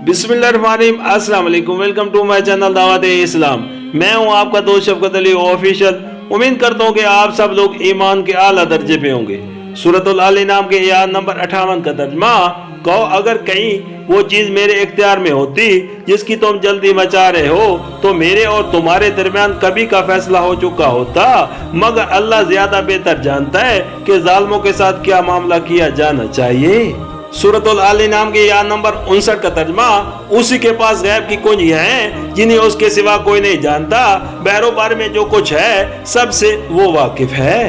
बिस्मिल्लाहिर्रहमानिर्रहीम, अस्सलाम वालेकुम। वेलकम टू माय चैनल दावत इस्लाम। मैं हूं आपका दोस्त शफकत अली ऑफिशियल। उम्मीद करता हूं कि आप सब लोग ईमान के आला दर्जे पे होंगे। सूरतुल अल नाम के आयत नंबर 58 का तर्जुमा, कहो अगर कहीं वो चीज मेरे इख्तियार में होती जिसकी तुम जल्दी मचा रहे हो तो मेरे और तुम्हारे दरमियान कभी का फैसला हो चुका होता, मगर अल्लाह ज्यादा बेहतर जानता है कि जालिमों के साथ क्या मामला किया जाना चाहिए। सूरतुल अल नाम के आयत नंबर 59 का तर्जुमा, उसी के पास गैब की कुंजियां हैं जिन्हें उसके सिवा कोई नहीं जानता। बैरोबार में जो कुछ है सबसे वो वाकिफ है।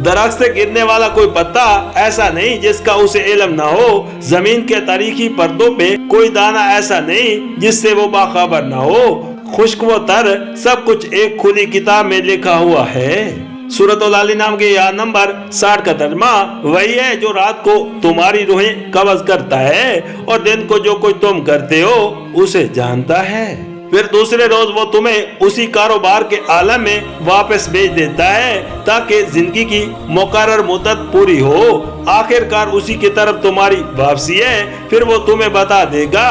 दरख्त से गिरने वाला कोई पत्ता ऐसा नहीं जिसका उसे इल्म ना हो। जमीन के तारीखी पर्दों पे कोई दाना ऐसा नहीं जिससे वो बाखबर ना हो। खुश्क व तर सब कुछ एक खुली किताब में लिखा हुआ है। सूरतुल अल नाम के आयत नंबर 60 का तर्जुमा, वही है जो रात को तुम्हारी रूहें कब्ज़ करता है और दिन को जो कुछ तुम करते हो उसे जानता है। फिर दूसरे रोज वो तुम्हें उसी कारोबार के आलम में वापस भेज देता है ताकि जिंदगी की मुकर्रर मुद्दत पूरी हो। आखिरकार उसी की तरफ तुम्हारी वापसी है। फिर वो तुम्हें बता देगा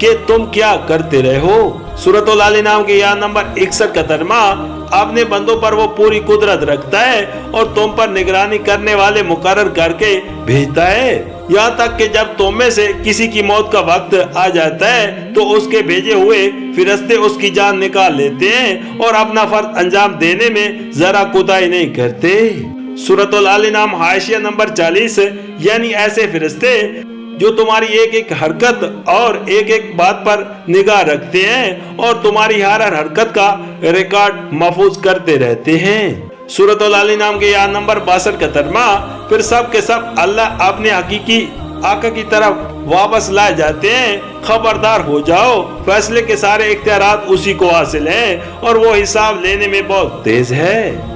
कि तुम क्या करते रहे हो। सूरतुल अल नाम के आयत नंबर 61 का तर्जुमा, अपने बंदों पर वो पूरी कुदरत रखता है और तुम पर निगरानी करने वाले मुकर्रर करके भेजता है, यहाँ तक कि जब तुम में से किसी की मौत का वक्त आ जाता है तो उसके भेजे हुए फिरिश्ते उसकी जान निकाल लेते हैं और अपना फर्ज अंजाम देने में जरा कोताही नहीं करते। सूरतुल अल नाम हाशिया नंबर 40, यानी ऐसे फिरिश्ते जो तुम्हारी एक एक हरकत और एक एक बात पर निगाह रखते हैं और तुम्हारी हर हरकत का रिकॉर्ड महफूज करते रहते हैं। सूरतुल अल नाम के आयत नंबर 62 का तर्जुमा, फिर सब के सब अल्लाह अपने हकीकी आका की तरफ वापस लाए जाते हैं। खबरदार हो जाओ, फैसले के सारे इख्तियारात उसी को हासिल हैं और वो हिसाब लेने में बहुत तेज है।